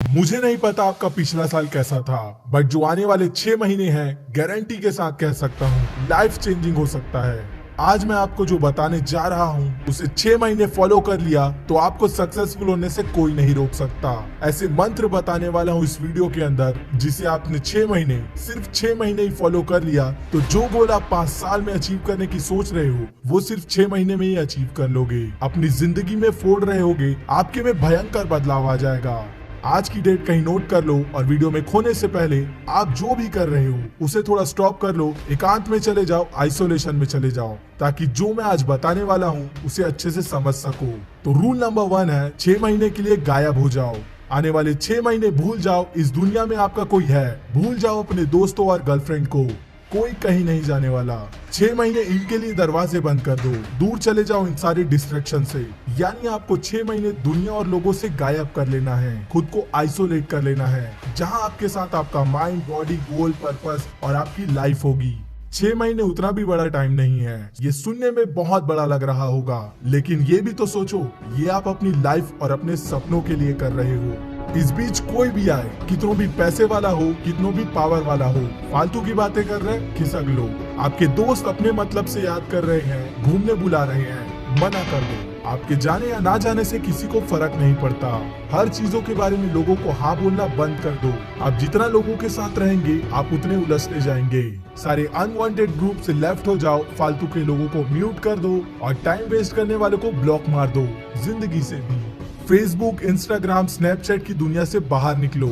मुझे नहीं पता आपका पिछला साल कैसा था, बट जो आने वाले 6 महीने हैं गारंटी के साथ कह सकता हूँ लाइफ चेंजिंग हो सकता है। आज मैं आपको जो बताने जा रहा हूँ उसे 6 महीने फॉलो कर लिया तो आपको सक्सेसफुल होने से कोई नहीं रोक सकता। ऐसे मंत्र बताने वाला हूँ इस वीडियो के अंदर जिसे आपने 6 महीने, सिर्फ 6 महीने ही फॉलो कर लिया तो जो गोल आप 5 साल में अचीव करने की सोच रहे हो वो सिर्फ 6 महीने में ही अचीव कर लोगे। अपनी जिंदगी में फोड़ रहे होगे, आपके में भयंकर बदलाव आ जाएगा। आज की डेट कहीं नोट कर लो और वीडियो में खोने से पहले आप जो भी कर रहे हो उसे थोड़ा स्टॉप कर लो, एकांत में चले जाओ, आइसोलेशन में चले जाओ ताकि जो मैं आज बताने वाला हूँ उसे अच्छे से समझ सको। तो रूल नंबर 1 है 6 महीने के लिए गायब हो जाओ। आने वाले 6 महीने भूल जाओ इस दुनिया में आपका कोई है, भूल जाओ अपने दोस्तों और गर्लफ्रेंड को, कोई कहीं नहीं जाने वाला। 6 महीने इनके लिए दरवाजे बंद कर दो, दूर चले जाओ इन सारे डिस्ट्रैक्शन से। यानी आपको 6 महीने दुनिया और लोगों से गायब कर लेना है, खुद को आइसोलेट कर लेना है, जहां आपके साथ आपका माइंड, बॉडी, गोल, पर्पस और आपकी लाइफ होगी। 6 महीने उतना भी बड़ा टाइम नहीं है, ये सुनने में बहुत बड़ा लग रहा होगा, लेकिन ये भी तो सोचो ये आप अपनी लाइफ और अपने सपनों के लिए कर रहे हो। इस बीच कोई भी आए, कितनों भी पैसे वाला हो, कितनों भी पावर वाला हो, फालतू की बातें कर रहे हैं, खिसक लो। आपके दोस्त अपने मतलब से याद कर रहे हैं, घूमने बुला रहे हैं, मना कर दो। आपके जाने या ना जाने से किसी को फर्क नहीं पड़ता। हर चीजों के बारे में लोगों को हाँ बोलना बंद कर दो। आप जितना लोगों के साथ रहेंगे आप उतने उलझते जाएंगे। सारे अनवांटेड ग्रुप से लेफ्ट हो जाओ, फालतू के लोगों को म्यूट कर दो और टाइम वेस्ट करने वाले को ब्लॉक मार दो। जिंदगी से भी फेसबुक, इंस्टाग्राम, स्नैपचैट की दुनिया से बाहर निकलो।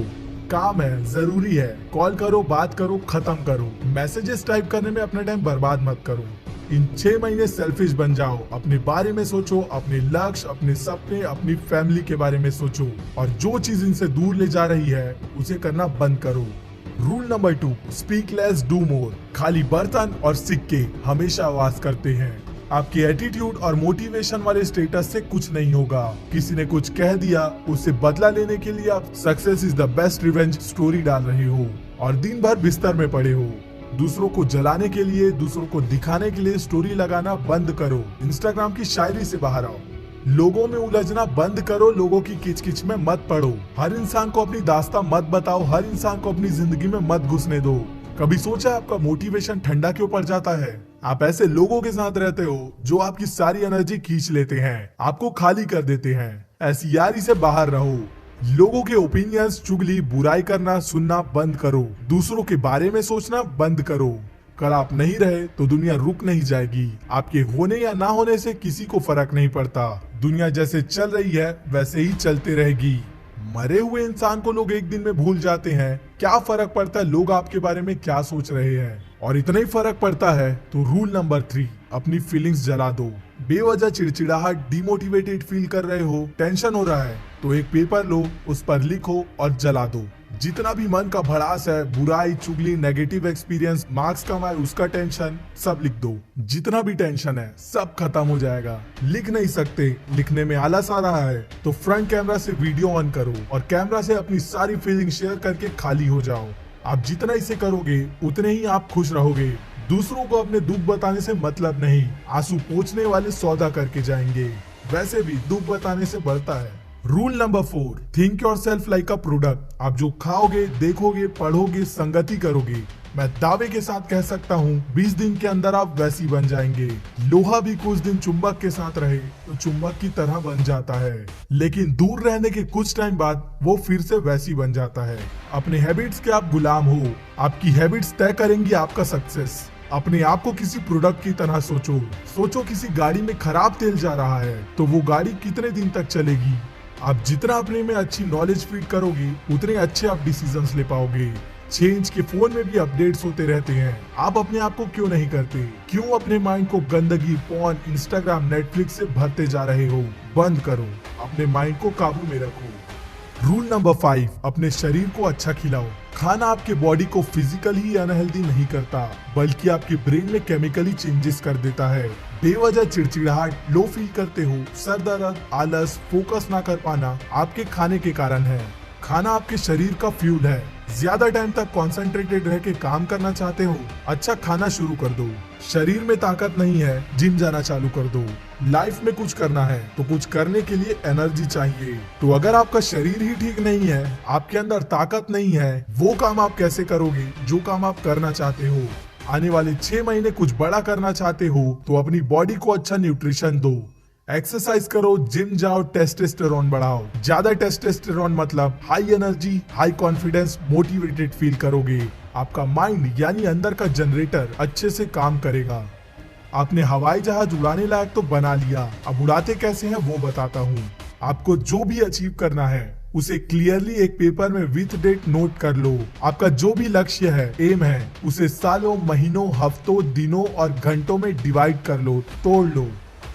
काम है, जरूरी है, कॉल करो, बात करो, खत्म करो। मैसेजेस टाइप करने में अपना टाइम बर्बाद मत करो। इन 6 महीने सेल्फिश बन जाओ, अपने बारे में सोचो, अपने लक्ष्य, अपने सपने, अपनी फैमिली के बारे में सोचो और जो चीज इनसे दूर ले जा रही है उसे करना बंद करो। Rule number 2, speak less do more. खाली बर्तन और सिक्के हमेशा आवाज करते हैं। आपके एटीट्यूड और मोटिवेशन वाले स्टेटस से कुछ नहीं होगा। किसी ने कुछ कह दिया, उससे बदला लेने के लिए आप success is the best revenge story डाल रहे हो और दिन भर बिस्तर में पड़े हो। दूसरों को जलाने के लिए, दूसरों को दिखाने के लिए स्टोरी लगाना बंद करो। इंस्टाग्राम की शायरी से बाहर आओ। लोगों में उलझना बंद करो, लोगों की किचकिच में मत पड़ो। हर इंसान को अपनी दास्तां मत बताओ, हर इंसान को अपनी जिंदगी में मत घुसने दो। कभी सोचा आपका मोटिवेशन ठंडा क्यों पड़ जाता है? आप ऐसे लोगों के साथ रहते हो जो आपकी सारी एनर्जी खींच लेते हैं, आपको खाली कर देते हैं। ऐसी यारी से बाहर रहो। लोगों के ओपिनियंस, चुगली, बुराई करना, सुनना बंद करो। दूसरों के बारे में सोचना बंद करो। कल आप नहीं रहे तो दुनिया रुक नहीं जाएगी। आपके होने या ना होने से किसी को फर्क नहीं पड़ता। दुनिया जैसे चल रही है वैसे ही चलते रहेगी। मरे हुए इंसान को लोग एक दिन में भूल जाते हैं, क्या फर्क पड़ता है लोग आपके बारे में क्या सोच रहे हैं? और इतना ही फर्क पड़ता है तो रूल नंबर 3, अपनी फीलिंग्स जला दो। बेवजह चिड़चिड़ाहट, डिमोटिवेटेड फील कर रहे हो, टेंशन हो रहा है तो एक पेपर लो, उस पर लिखो और जला दो। जितना भी मन का भड़ास है, बुराई, चुगली, नेगेटिव एक्सपीरियंस, मार्क्स कम आए उसका टेंशन, सब लिख दो। जितना भी टेंशन है सब खत्म हो जाएगा। लिख नहीं सकते, लिखने में आलस आ रहा है तो फ्रंट कैमरा से वीडियो ऑन करो और कैमरा से अपनी सारी फीलिंग शेयर करके खाली हो जाओ। आप जितना इसे करोगे उतने ही आप खुश रहोगे। दूसरों को अपने दुख बताने से मतलब नहीं, आंसू पोंछने वाले सौदा करके जाएंगे। वैसे भी दुख बताने से बढ़ता है। Rule number 4, think yourself like a product. आप जो खाओगे, देखोगे, पढ़ोगे, संगति करोगे, मैं दावे के साथ कह सकता हूँ 20 दिन के अंदर आप वैसी बन जाएंगे। लोहा भी कुछ दिन चुंबक के साथ रहे तो चुंबक की तरह बन जाता है, लेकिन दूर रहने के कुछ टाइम बाद वो फिर से वैसी बन जाता है। अपने हैबिट्स के आप गुलाम हो। आपकी हैबिट्स तय करेंगी आपका सक्सेस। अपने आप को किसी प्रोडक्ट की तरह सोचो किसी गाड़ी में खराब तेल जा रहा है तो वो गाड़ी कितने दिन तक चलेगी? आप जितना अपने में अच्छी नॉलेज फीड करोगे उतने अच्छे आप डिसीजंस ले पाओगे। 6 इंच के फोन में भी अपडेट्स होते रहते हैं, आप अपने आप को क्यों नहीं करते? क्यों अपने माइंड को गंदगी, फोन, इंस्टाग्राम, नेटफ्लिक्स से भरते जा रहे हो? बंद करो, अपने माइंड को काबू में रखो। रूल नंबर 5, अपने शरीर को अच्छा खिलाओ। खाना आपके बॉडी को फिजिकली अनहेल्दी नहीं करता, बल्कि आपके ब्रेन में केमिकली चेंजेस कर देता है। बेवजह चिड़चिड़ाहट, लो फील करते हो, सर दर्द, आलस, फोकस ना कर पाना आपके खाने के कारण है। खाना आपके शरीर का फ्यूल है, ज्यादा टाइम तक कॉन्सेंट्रेटेड रह के काम करना चाहते हो, अच्छा खाना शुरू कर दो। शरीर में ताकत नहीं है, जिम जाना चालू कर दो। लाइफ में कुछ करना है तो कुछ करने के लिए एनर्जी चाहिए। तो अगर आपका शरीर ही ठीक नहीं है, आपके अंदर ताकत नहीं है, वो काम आप कैसे करोगे जो काम आप करना चाहते हो? आने वाले 6 महीने कुछ बड़ा करना चाहते हो तो अपनी बॉडी को अच्छा न्यूट्रिशन दो, एक्सरसाइज करो, जिम जाओ, टेस्टोस्टेरोन बढ़ाओ। ज्यादा टेस्टोस्टेरोन मतलब high energy, high confidence, motivated feel करोगे। आपका माइंड यानी अंदर का जनरेटर अच्छे से काम करेगा। आपने हवाई जहाज उड़ाने लायक तो बना लिया, अब उड़ाते कैसे हैं वो बताता हूँ। आपको जो भी अचीव करना है उसे क्लियरली एक पेपर में विथ डेट नोट कर लो। आपका जो भी लक्ष्य है, एम है, उसे सालों, महीनों, हफ्तों, दिनों और घंटों में डिवाइड कर लो, तोड़ लो।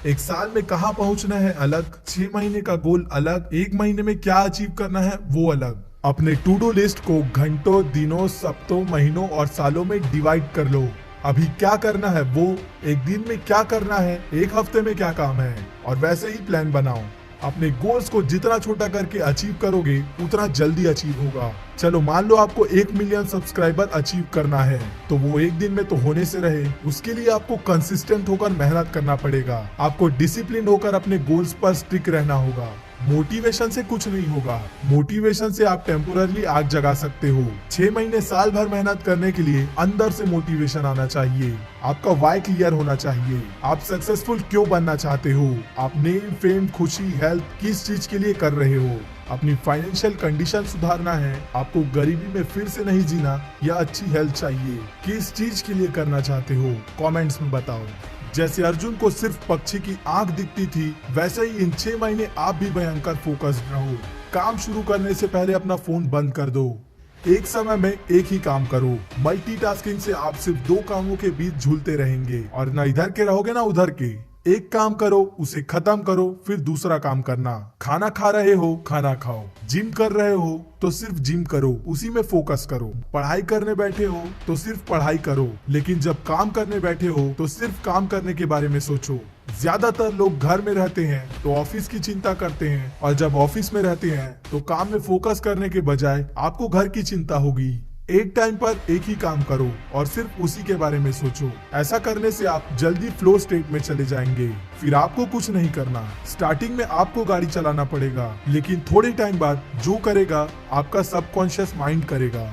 एक साल में कहाँ पहुंचना है अलग, 6 महीने का गोल अलग, 1 महीने में क्या अचीव करना है वो अलग। अपने टू डू लिस्ट को घंटों, दिनों, सप्ताहों, महीनों और सालों में डिवाइड कर लो। अभी क्या करना है वो, एक दिन में क्या करना है, एक हफ्ते में क्या काम है, और वैसे ही प्लान बनाओ। अपने गोल्स को जितना छोटा करके अचीव करोगे उतना जल्दी अचीव होगा। चलो मान लो आपको 1 मिलियन सब्सक्राइबर अचीव करना है, तो वो एक दिन में तो होने से रहे, उसके लिए आपको कंसिस्टेंट होकर मेहनत करना पड़ेगा। आपको डिसिप्लिन होकर अपने गोल्स पर स्टिक रहना होगा। मोटिवेशन से कुछ नहीं होगा, मोटिवेशन से आप टेम्पोररी आग जगा सकते हो। 6 महीने, साल भर मेहनत करने के लिए अंदर से मोटिवेशन आना चाहिए। आपका वाई क्लियर होना चाहिए। आप सक्सेसफुल क्यों बनना चाहते हो? आप नेम, फेम, खुशी, हेल्थ किस चीज के लिए कर रहे हो? अपनी फाइनेंशियल कंडीशन सुधारना है, आपको गरीबी में फिर से नहीं जीना, या अच्छी हेल्थ चाहिए? किस चीज के लिए करना चाहते हो? कमेंट्स में बताओ। जैसे अर्जुन को सिर्फ पक्षी की आंख दिखती थी, वैसे ही इन 6 महीने आप भी भयंकर फोकस्ड रहो। काम शुरू करने से पहले अपना फोन बंद कर दो। एक समय में एक ही काम करो। मल्टीटास्किंग से आप सिर्फ 2 कामों के बीच झूलते रहेंगे और ना इधर के रहोगे ना उधर के। एक काम करो, उसे खत्म करो, फिर दूसरा काम करना। खाना खा रहे हो, खाना खाओ। जिम कर रहे हो तो सिर्फ जिम करो, उसी में फोकस करो। पढ़ाई करने बैठे हो तो सिर्फ पढ़ाई करो, लेकिन जब काम करने बैठे हो तो सिर्फ काम करने के बारे में सोचो। ज्यादातर लोग घर में रहते हैं तो ऑफिस की चिंता करते हैं, और जब ऑफिस में रहते हैं तो काम में फोकस करने के बजाय आपको घर की चिंता होगी। एक टाइम पर एक ही काम करो और सिर्फ उसी के बारे में सोचो। ऐसा करने से आप जल्दी फ्लो स्टेट में चले जाएंगे। फिर आपको कुछ नहीं करना। स्टार्टिंग में आपको गाड़ी चलाना पड़ेगा, लेकिन थोड़े टाइम बाद जो करेगा आपका सबकॉन्शियस माइंड करेगा।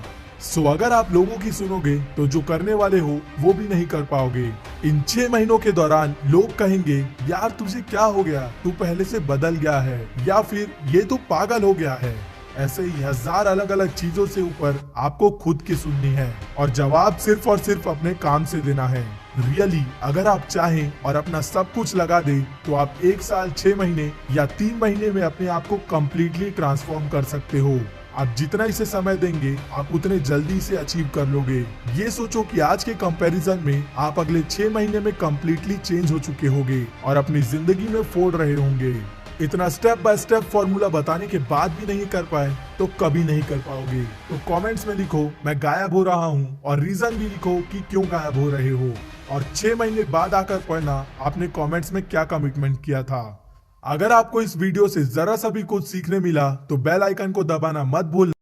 सो अगर आप लोगों की सुनोगे तो जो करने वाले हो वो भी नहीं कर पाओगे। इन 6 महीनों के दौरान लोग कहेंगे, यार तुझे क्या हो गया, तू पहले से बदल गया है, या फिर ये तो पागल हो गया है। ऐसे ही 1000 अलग अलग चीजों से ऊपर आपको खुद की सुननी है, और जवाब सिर्फ और सिर्फ अपने काम से देना है। रियली अगर आप चाहें और अपना सब कुछ लगा दे तो आप 1 साल, 6 महीने या 3 महीने में अपने आप को कम्प्लीटली ट्रांसफॉर्म कर सकते हो। आप जितना इसे समय देंगे आप उतने जल्दी इसे अचीव कर लोगे। ये सोचो कि आज के कंपैरिजन में आप अगले 6 महीने में कम्प्लीटली चेंज हो चुके होंगे और अपनी जिंदगी में फोड़ रहे होंगे। इतना स्टेप बाय स्टेप फॉर्मूला बताने के बाद भी नहीं कर पाए तो कभी नहीं कर पाओगे। तो कमेंट्स में लिखो मैं गायब हो रहा हूँ, और रीजन भी लिखो कि क्यों गायब हो रहे हो, और 6 महीने बाद आकर पढ़ना आपने कमेंट्स में क्या कमिटमेंट किया था। अगर आपको इस वीडियो से जरा सा भी कुछ सीखने मिला तो बेल आइकन को दबाना मत भूलना।